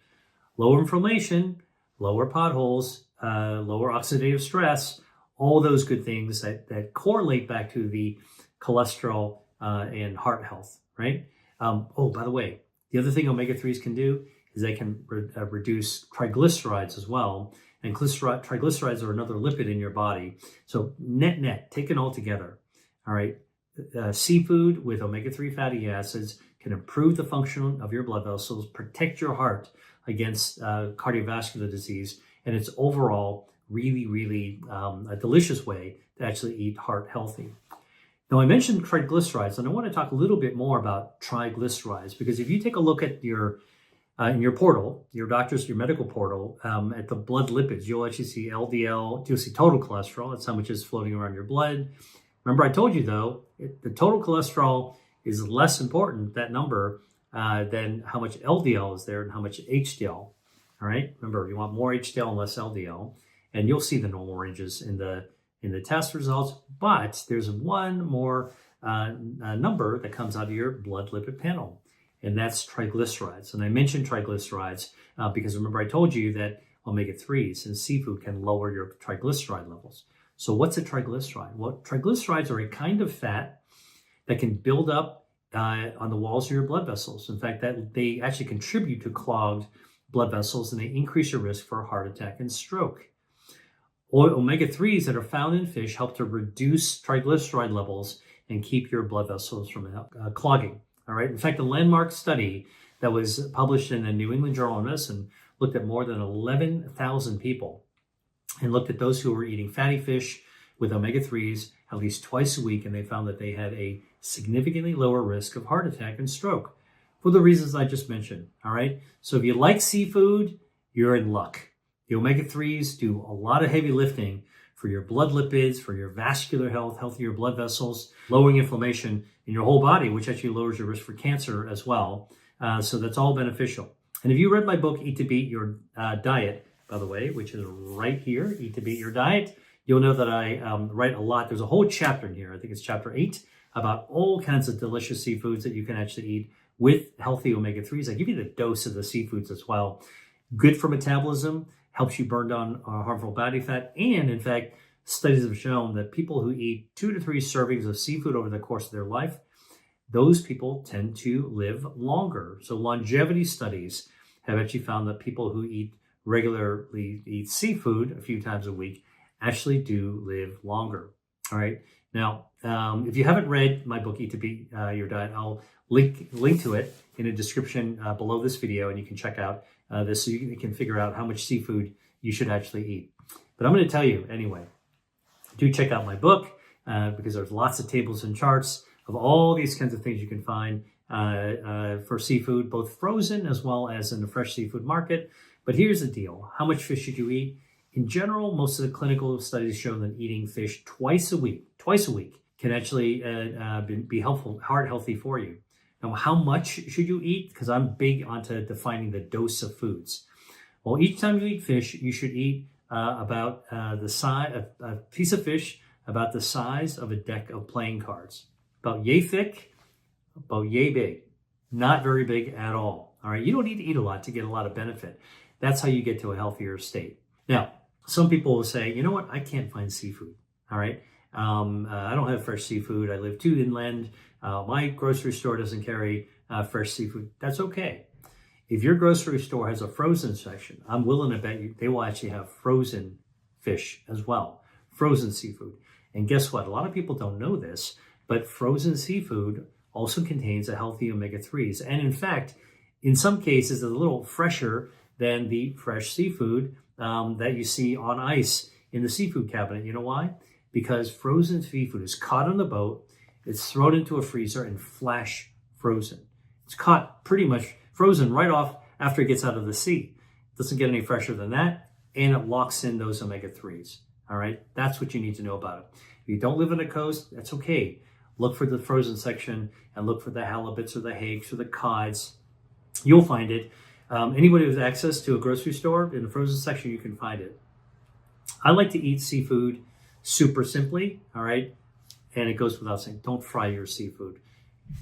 Lower inflammation, lower potholes, lower oxidative stress, all those good things that correlate back to the cholesterol and heart health, right? Oh, by the way, the other thing omega-3s can do is they can reduce triglycerides as well. And triglycerides are another lipid in your body. So net, taken all together, all right, seafood with omega-3 fatty acids can improve the function of your blood vessels, protect your heart against cardiovascular disease, and it's overall really a delicious way to actually eat heart healthy. Now, I mentioned triglycerides, and I want to talk a little bit more about triglycerides, because if you take a look at your in your portal, your medical portal, at the blood lipids, you'll actually see LDL, you'll see total cholesterol. That's how much is floating around your blood. Remember, I told you, though, the total cholesterol is less important, that number, than how much LDL is there and how much HDL. All right? Remember, you want more HDL and less LDL. And you'll see the normal ranges in the test results. But there's one more number that comes out of your blood lipid panel, and that's triglycerides. And I mentioned triglycerides because remember I told you that omega-3s in seafood can lower your triglyceride levels. So what's a triglyceride? Well, triglycerides are a kind of fat that can build up on the walls of your blood vessels. In fact, that they actually contribute to clogged blood vessels, and they increase your risk for a heart attack and stroke. Omega-3s that are found in fish help to reduce triglyceride levels and keep your blood vessels from clogging. All right. In fact, a landmark study that was published in the New England Journal of Medicine looked at more than 11,000 people and looked at those who were eating fatty fish with omega-3s at least twice a week, and they found that they had a significantly lower risk of heart attack and stroke for the reasons I just mentioned. All right. So if you like seafood, you're in luck. The omega-3s do a lot of heavy lifting for your blood lipids, for your vascular health, health of your blood vessels, lowering inflammation in your whole body, which actually lowers your risk for cancer as well. So that's all beneficial. And if you read my book, Eat to Beat Your Diet, by the way, which is right here, Eat to Beat Your Diet, you'll know that I write a lot. There's a whole chapter in here, I think it's chapter 8, about all kinds of delicious seafoods that you can actually eat with healthy omega-3s. I give you the dose of the seafoods as well. Good for metabolism, helps you burn down harmful body fat. And in fact, studies have shown that people who eat 2 to 3 servings of seafood over the course of their life, those people tend to live longer. So longevity studies have actually found that people who regularly eat seafood a few times a week actually do live longer. All right. Now, if you haven't read my book, Eat to Beat Your Diet, I'll link to it in a description below this video, and you can check out this so you can figure out how much seafood you should actually eat. But I'm going to tell you anyway, do check out my book because there's lots of tables and charts of all these kinds of things you can find for seafood, both frozen as well as in the fresh seafood market. But here's the deal. How much fish should you eat? In general, most of the clinical studies show that eating fish twice a week can actually be helpful, heart healthy for you. Now, how much should you eat? Because I'm big onto defining the dose of foods. Well, each time you eat fish, you should eat about the size, a piece of fish about the size of a deck of playing cards. About yay thick, about yay big. Not very big at all. All right, you don't need to eat a lot to get a lot of benefit. That's how you get to a healthier state. Now, some people will say, you know what, I can't find seafood. All right, I don't have fresh seafood. I live too inland. My grocery store doesn't carry fresh seafood. That's okay. If your grocery store has a frozen section, I'm willing to bet you they will actually have frozen fish as well, frozen seafood. And guess what? A lot of people don't know this, but frozen seafood also contains a healthy omega-3s. And in fact, in some cases, it's a little fresher than the fresh seafood that you see on ice in the seafood cabinet. You know why? Because frozen seafood is caught on the boat, it's thrown into a freezer and flash frozen. It's caught pretty much frozen right off after it gets out of the sea. It doesn't get any fresher than that, and it locks in those omega-3s. All right, that's what you need to know about it. If you don't live on the coast, that's okay. Look for the frozen section and look for the halibuts or the hakes or the cods. You'll find it. Anybody with access to a grocery store, in the frozen section, you can find it. I like to eat seafood super simply, all right? And it goes without saying, don't fry your seafood.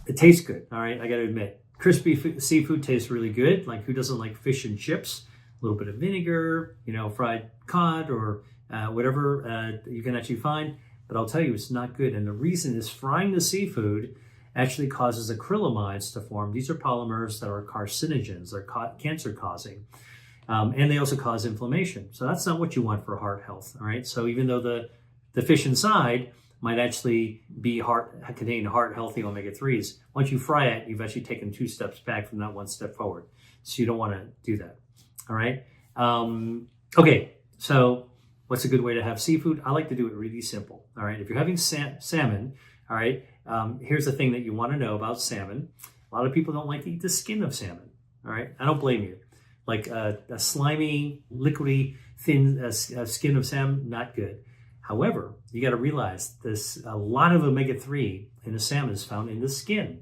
It tastes good, all right? I got to admit. Crispy seafood tastes really good. Like, who doesn't like fish and chips? A little bit of vinegar, fried cod or whatever you can actually find. But I'll tell you, it's not good. And the reason is frying the seafood actually causes acrylamides to form. These are polymers that are carcinogens. They're cancer causing. And they also cause inflammation. So that's not what you want for heart health, all right? So even though the fish inside might actually be contain heart healthy omega-3s, once you fry it, you've actually taken 2 steps back from that 1 step forward. So you don't want to do that, all right? Okay, so what's a good way to have seafood? I like to do it really simple, all right? If you're having salmon, all right, here's the thing that you want to know about salmon. A lot of people don't like to eat the skin of salmon, all right? I don't blame you. Like a slimy, liquidy, thin skin of salmon, not good. However, you got to realize a lot of omega-3 in the salmon is found in the skin.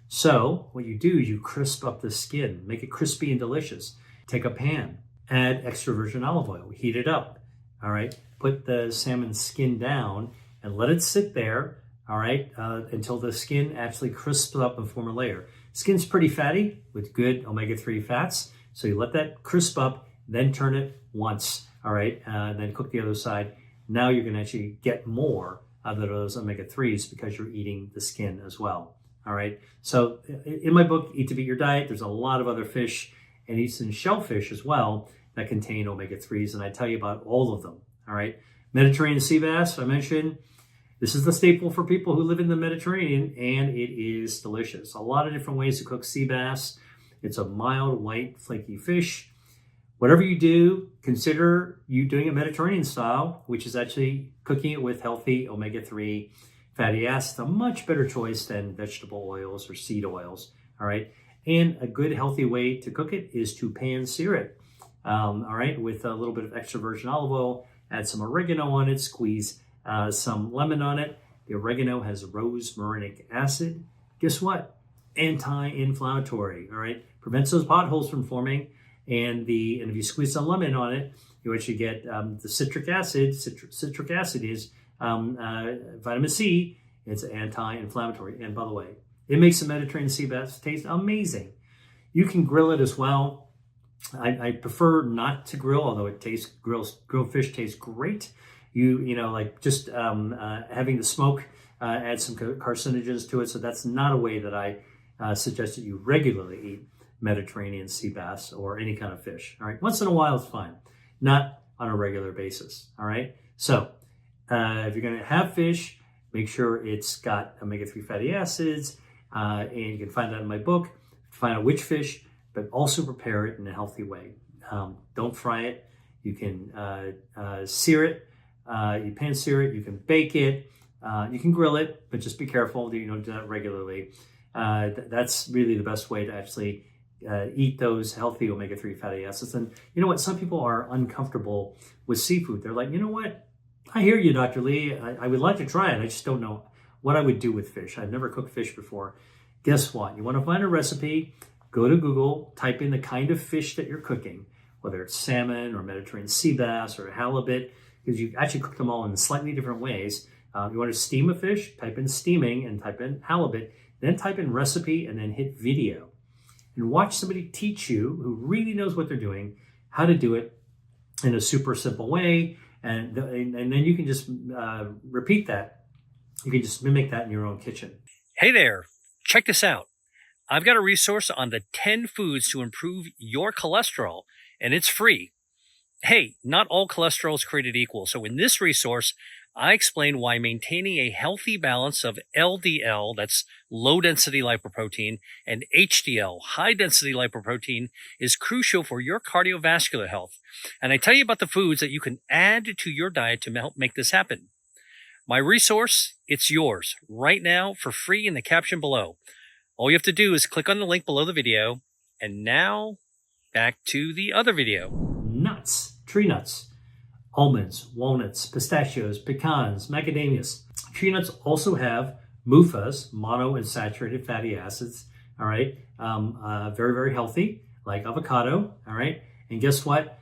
So what you do is you crisp up the skin, make it crispy and delicious. Take a pan, add extra virgin olive oil, heat it up, all right? Put the salmon skin down and let it sit there, all right, until the skin actually crisps up and form a layer. Skin's pretty fatty with good omega-3 fats. So you let that crisp up, then turn it once, all right, then cook the other side. Now you're going to actually get more out of those omega-3s because you're eating the skin as well, all right? So in my book, Eat to Beat Your Diet, there's a lot of other fish and even shellfish as well that contain omega-3s, and I tell you about all of them, all right? Mediterranean sea bass, I mentioned. This is the staple for people who live in the Mediterranean, and it is delicious. A lot of different ways to cook sea bass. It's a mild, white, flaky fish. Whatever you do, consider you doing it Mediterranean style, which is actually cooking it with healthy omega-3 fatty acids, a much better choice than vegetable oils or seed oils, all right? And a good, healthy way to cook it is to pan-sear it, all right, with a little bit of extra virgin olive oil, add some oregano on it, squeeze some lemon on it. The oregano has rosmarinic acid. Guess what? Anti-inflammatory, all right? Prevents those potholes from forming. And if you squeeze some lemon on it, you actually get the citric acid. Citric acid is vitamin C. It's anti-inflammatory. And by the way, it makes the Mediterranean sea bass taste amazing. You can grill it as well. I prefer not to grill, although grilled fish tastes great. Just having the smoke add some carcinogens to it. So that's not a way that I suggest that you regularly eat Mediterranean sea bass or any kind of fish. All right, once in a while it's fine, not on a regular basis. All right, so if you're going to have fish, make sure it's got omega-3 fatty acids, and you can find that in my book. Find out which fish, but also prepare it in a healthy way. Don't fry it. You can sear it. You pan sear it. You can bake it. You can grill it, but just be careful that you don't do that regularly. That's really the best way to actually eat those healthy omega-3 fatty acids. And you know what? Some people are uncomfortable with seafood. They're like, you know what? I hear you, Dr. Lee. I would like to try it. I just don't know what I would do with fish. I've never cooked fish before. Guess what? You want to find a recipe, go to Google, type in the kind of fish that you're cooking, whether it's salmon or Mediterranean sea bass or halibut, because you actually cook them all in slightly different ways. You want to steam a fish, type in steaming and type in halibut, then type in recipe and then hit video. And watch somebody teach you who really knows what they're doing, how to do it in a super simple way. And then you can just repeat that. You can just mimic that in your own kitchen. Hey there, check this out. I've got a resource on the 10 foods to improve your cholesterol, and it's free. Hey, not all cholesterol is created equal. So in this resource, I explain why maintaining a healthy balance of LDL, that's low-density lipoprotein, and HDL, high-density lipoprotein, is crucial for your cardiovascular health. And I tell you about the foods that you can add to your diet to help make this happen. My resource, it's yours right now for free in the caption below. All you have to do is click on the link below the video. And now, back to the other video. Nuts, tree nuts. Almonds, walnuts, pistachios, pecans, macadamias. Tree nuts also have MUFAs, monounsaturated fatty acids, all right? Very, very healthy. like avocado, all right? And guess what?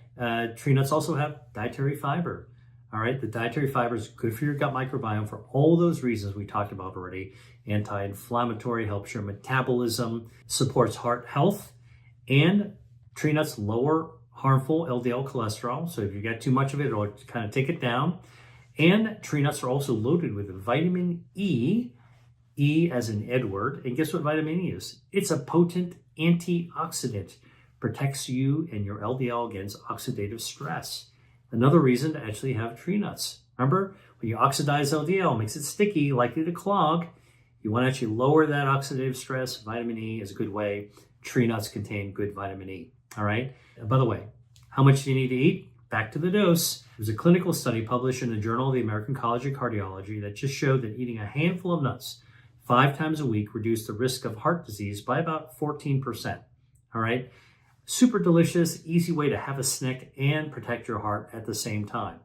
Tree nuts also have dietary fiber, all right? The dietary fiber is good for your gut microbiome for all those reasons we talked about already. Anti-inflammatory, helps your metabolism, supports heart health, and tree nuts lower harmful LDL cholesterol. So if you get too much of it, it'll kind of take it down. And tree nuts are also loaded with vitamin E, E as in Edward. And guess what vitamin E is? It's a potent antioxidant. Protects you and your LDL against oxidative stress. Another reason to actually have tree nuts. Remember, when you oxidize LDL, it makes it sticky, likely to clog. You want to actually lower that oxidative stress. Vitamin E is a good way. Tree nuts contain good vitamin E. All right. And by the way, how much do you need to eat? Back to the dose. There's a clinical study published in the Journal of the American College of Cardiology that just showed that eating a handful of nuts 5 times a week reduced the risk of heart disease by about 14%. All right. Super delicious, easy way to have a snack and protect your heart at the same time.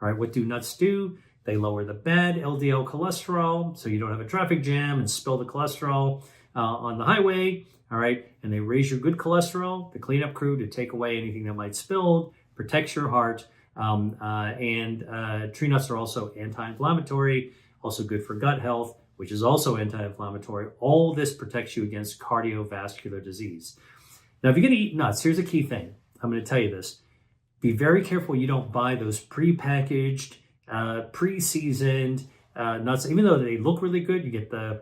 All right. What do nuts do? They lower the bad LDL cholesterol so you don't have a traffic jam and spill the cholesterol on the highway. All right. And they raise your good cholesterol, the cleanup crew, to take away anything that might spill, protects your heart. Tree nuts are also anti-inflammatory, also good for gut health, which is also anti-inflammatory. All this protects you against cardiovascular disease. Now, if you're going to eat nuts, here's a key thing. I'm going to tell you this. Be very careful you don't buy those pre-packaged, pre-seasoned nuts. Even though they look really good, you get the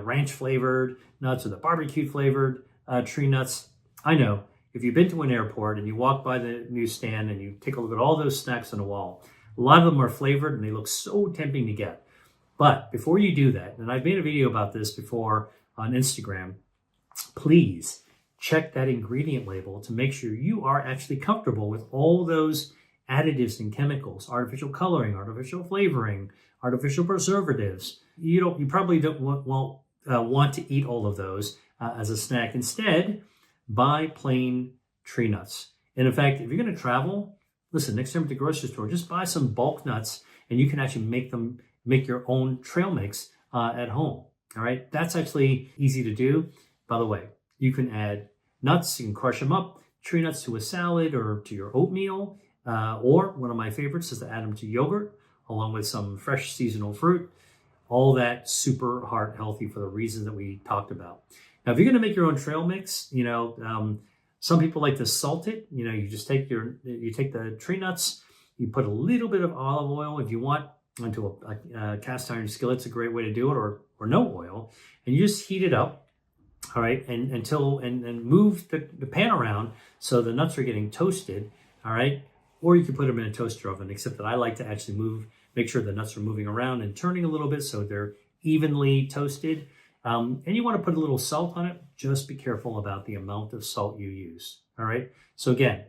ranch flavored nuts or the barbecue flavored tree nuts. I know if you've been to an airport and you walk by the newsstand and you take a look at all those snacks on the wall, a lot of them are flavored and they look so tempting to get. But before you do that, and I've made a video about this before on Instagram, please check that ingredient label to make sure you are actually comfortable with all those additives and chemicals, artificial coloring, artificial flavoring, artificial preservatives. You probably won't want to eat all of those as a snack. Instead, buy plain tree nuts. And in fact, if you're going to travel, listen, next time at the grocery store, just buy some bulk nuts and you can actually make your own trail mix at home. All right. That's actually easy to do. By the way, you can add nuts, you can crush them up, tree nuts to a salad or to your oatmeal. Or one of my favorites is to add them to yogurt along with some fresh seasonal fruit. All that super heart healthy for the reasons that we talked about. Now, if you're going to make your own trail mix, some people like to salt it. You just take the tree nuts, you put a little bit of olive oil if you want into a cast iron skillet. It's a great way to do it, or no oil, and you just heat it up. All right, and move the pan around so the nuts are getting toasted. All right, or you can put them in a toaster oven. Except that I like to actually make sure the nuts are moving around and turning a little bit so they're evenly toasted. And you want to put a little salt on it. Just be careful about the amount of salt you use. All right. So again,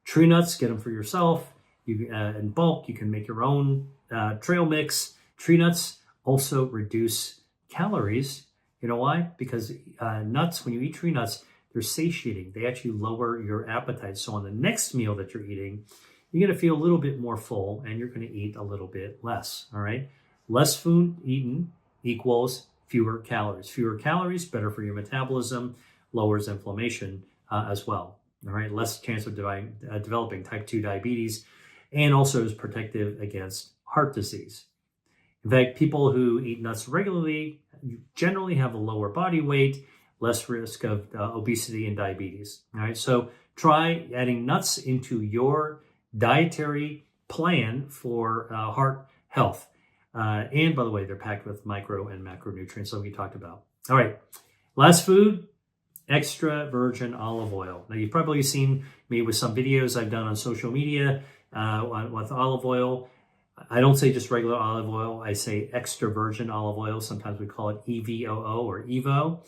tree nuts, get them for yourself. In bulk, you can make your own trail mix. Tree nuts also reduce calories. You know why? Because nuts, when you eat tree nuts, they're satiating. They actually lower your appetite. So on the next meal that you're eating, you're going to feel a little bit more full and you're going to eat a little bit less. All right. Less food eaten equals fewer calories. Fewer calories, better for your metabolism, lowers inflammation as well. All right. Less chance of developing type 2 diabetes, and also is protective against heart disease. In fact, people who eat nuts regularly generally have a lower body weight, less risk of obesity and diabetes. All right, so try adding nuts into your dietary plan for heart health. And by the way, they're packed with micro and macronutrients, like we talked about. All right, last food, extra virgin olive oil. Now, you've probably seen me with some videos I've done on social media with olive oil. I don't say just regular olive oil. I say extra virgin olive oil. Sometimes we call it EVOO or EVO.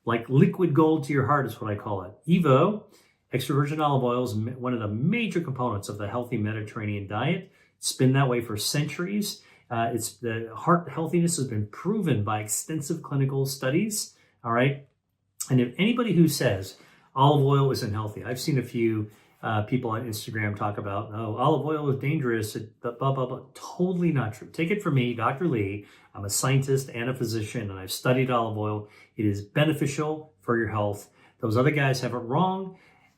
Like liquid gold to your heart is what I call it. EVO, extra virgin olive oil, is one of the major components of the healthy Mediterranean diet. It's been that way for centuries. The heart healthiness has been proven by extensive clinical studies. All right. And if anybody who says olive oil isn't healthy, I've seen a few people on Instagram talk about, oh, olive oil is dangerous, blah, blah, blah. Totally not true. Take it from me, Dr. Lee. I'm a scientist and a physician, and I've studied olive oil. It is beneficial for your health. Those other guys have it wrong.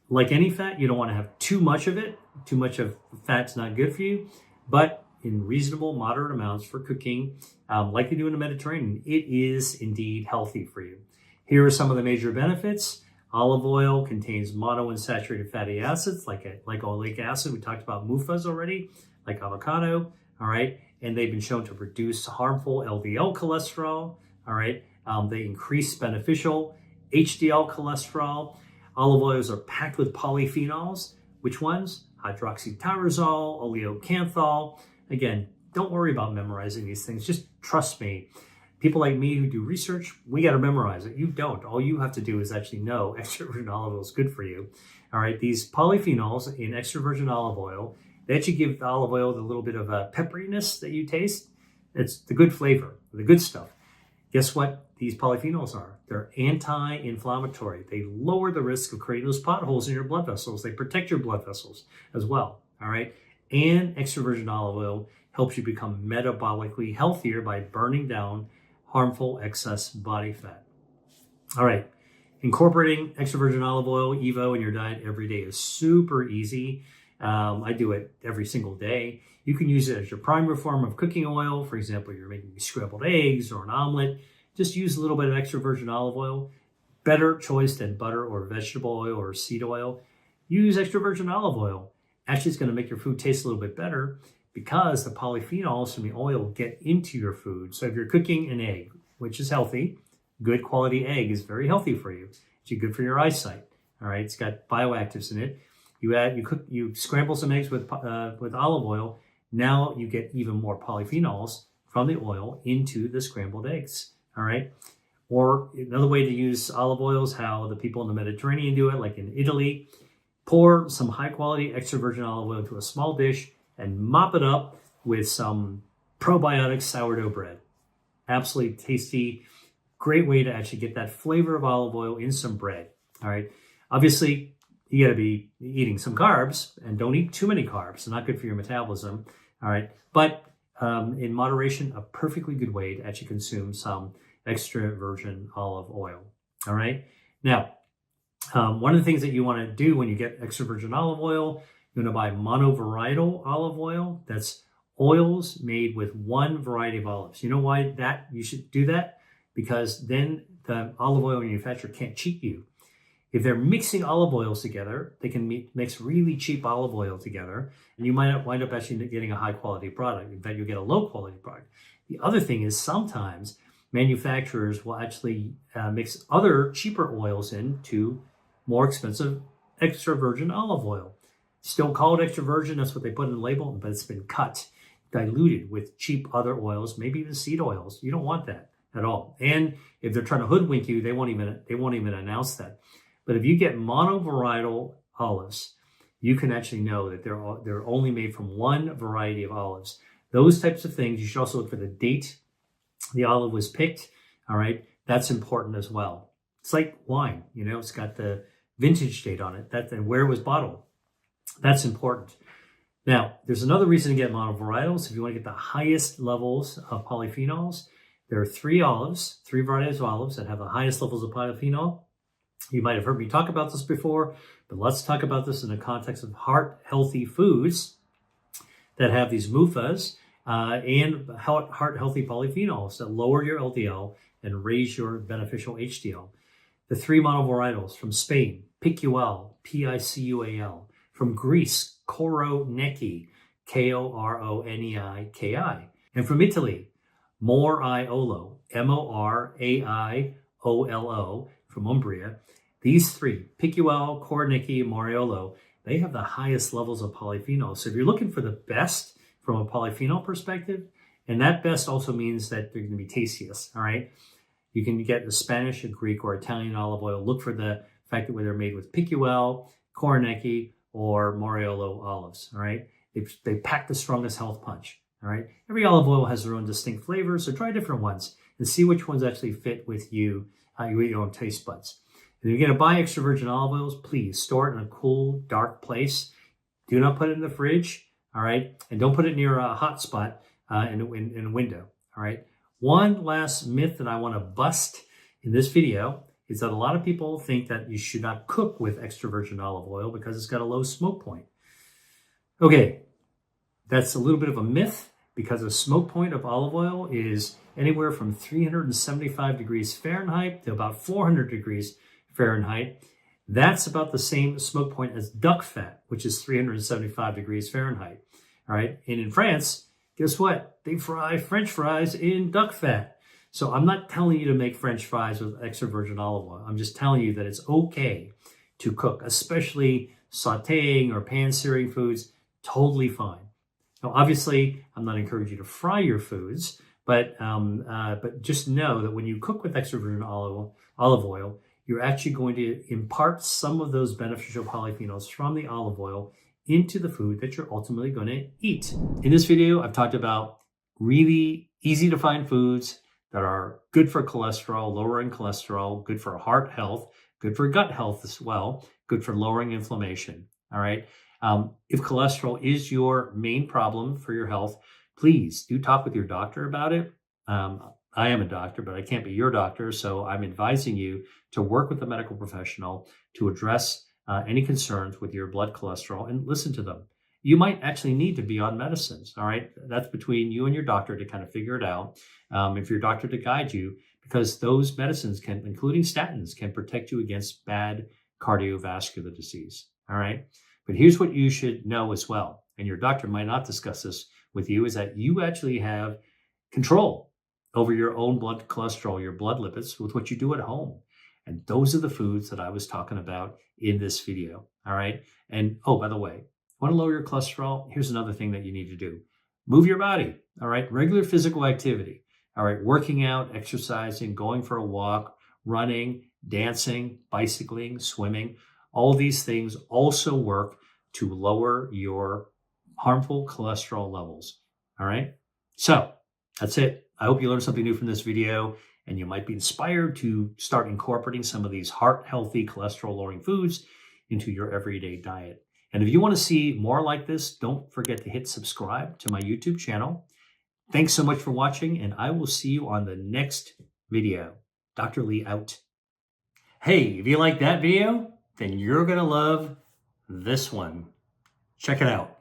Like any fat, you don't want to have too much of it. Too much of fat's not good for you, but in reasonable, moderate amounts for cooking, like you do in the Mediterranean, it is indeed healthy for you. Here are some of the major benefits. Olive oil contains monounsaturated fatty acids like oleic acid. We talked about MUFAs already, like avocado, all right? And they've been shown to reduce harmful LDL cholesterol, all right? They increase beneficial HDL cholesterol. Olive oils are packed with polyphenols. Which ones? Hydroxytyrosol, oleocanthal. Again, don't worry about memorizing these things. Just trust me. People like me who do research, we got to memorize it. You don't. All you have to do is actually know extra virgin olive oil is good for you. All right, these polyphenols in extra virgin olive oil, they actually give the olive oil the little bit of a pepperiness that you taste. It's the good flavor, the good stuff. Guess what these polyphenols are? They're anti-inflammatory. They lower the risk of creating those potholes in your blood vessels. They protect your blood vessels as well, all right? And extra virgin olive oil helps you become metabolically healthier by burning down harmful excess body fat. All right, incorporating extra virgin olive oil, EVO, in your diet every day is super easy. I do it every single day. You can use it as your primary form of cooking oil. For example, you're making scrambled eggs or an omelet. Just use a little bit of extra virgin olive oil. Better choice than butter or vegetable oil or seed oil. Use extra virgin olive oil. Actually, it's going to make your food taste a little bit better because the polyphenols from the oil get into your food. So if you're cooking an egg, which is healthy, good quality egg is very healthy for you. It's good for your eyesight. All right, it's got bioactives in it. You scramble some eggs with olive oil. Now you get even more polyphenols from the oil into the scrambled eggs. All right. Or another way to use olive oil is how the people in the Mediterranean do it, like in Italy. Pour some high quality extra virgin olive oil into a small dish and mop it up with some probiotic sourdough bread. Absolutely tasty. Great way to actually get that flavor of olive oil in some bread. All right. Obviously, you got to be eating some carbs, and don't eat too many carbs. It's not good for your metabolism. All right. But in moderation, a perfectly good way to actually consume some extra virgin olive oil. All right. Now, one of the things that you want to do when you get extra virgin olive oil, you want to buy monovarietal olive oil. That's oils made with one variety of olives. You know why that you should do that? Because then the olive oil manufacturer can't cheat you. If they're mixing olive oils together, they can mix really cheap olive oil together, and you might wind up actually getting a high quality product. In fact, you'll get a low quality product. The other thing is sometimes manufacturers will actually mix other cheaper oils into more expensive extra virgin olive oil. Still called extra virgin, that's what they put in the label, but it's been cut, diluted with cheap other oils, maybe even seed oils. You don't want that at all. And if they're trying to hoodwink you, they won't even announce that. But if you get monovarietal olives, you can actually know that they're only made from one variety of olives. Those types of things, you should also look for the date the olive was picked. All right, that's important as well. It's like wine, it's got the vintage date on it, and where it was bottled. That's important. Now, there's another reason to get monovarietals. If you want to get the highest levels of polyphenols, there are three varieties of olives that have the highest levels of polyphenol. You might have heard me talk about this before, but let's talk about this in the context of heart-healthy foods that have these MUFAs and heart-healthy polyphenols that lower your LDL and raise your beneficial HDL. The three monovarietals from Spain, Picual, Picual. From Greece, Koroneki, Koroneiki. And from Italy, Moraiolo, Moraiolo, from Umbria. These three, Picual, Koroneki, Moraiolo, they have the highest levels of polyphenols. So if you're looking for the best from a polyphenol perspective, and that best also means that they're going to be tastiest, all right? You can get the Spanish, or Greek, or Italian olive oil. Look for the fact that they're made with Picual, Koroneki, or Moraiolo olives, all right? They pack the strongest health punch, all right? Every olive oil has their own distinct flavors, so try different ones and see which ones actually fit with you, your own taste buds. If you're going to buy extra virgin olive oils, please store it in a cool, dark place. Do not put it in the fridge, all right? And don't put it near a hot spot in a window, all right? One last myth that I want to bust in this video is that a lot of people think that you should not cook with extra virgin olive oil because it's got a low smoke point. Okay, that's a little bit of a myth because the smoke point of olive oil is anywhere from 375 degrees Fahrenheit to about 400 degrees Fahrenheit. That's about the same smoke point as duck fat, which is 375 degrees Fahrenheit. All right. And in France, guess what? They fry French fries in duck fat. So I'm not telling you to make French fries with extra virgin olive oil. I'm just telling you that it's okay to cook, especially sauteing or pan-searing foods, totally fine. Now, obviously, I'm not encouraging you to fry your foods, but just know that when you cook with extra virgin olive oil, you're actually going to impart some of those beneficial polyphenols from the olive oil into the food that you're ultimately going to eat. In this video, I've talked about really easy to find foods that are good for cholesterol, lowering cholesterol, good for heart health, good for gut health as well, good for lowering inflammation. All right. If cholesterol is your main problem for your health, please do talk with your doctor about it. I am a doctor, but I can't be your doctor. So I'm advising you to work with a medical professional to address any concerns with your blood cholesterol and listen to them. You might actually need to be on medicines. All right. That's between you and your doctor to kind of figure it out. If your doctor to guide you, because those medicines can, including statins, can protect you against bad cardiovascular disease. All right. But here's what you should know as well. And your doctor might not discuss this with you, is that you actually have control over your own blood cholesterol, your blood lipids, with what you do at home. And those are the foods that I was talking about in this video. All right. And oh, by the way, want to lower your cholesterol? Here's another thing that you need to do. Move your body. All right. Regular physical activity. All right. Working out, exercising, going for a walk, running, dancing, bicycling, swimming. All these things also work to lower your harmful cholesterol levels. All right. So that's it. I hope you learned something new from this video, and you might be inspired to start incorporating some of these heart-healthy, cholesterol-lowering foods into your everyday diet. And if you want to see more like this, don't forget to hit subscribe to my YouTube channel. Thanks so much for watching, and I will see you on the next video. Dr. Lee out. Hey, if you like that video, then you're going to love this one. Check it out.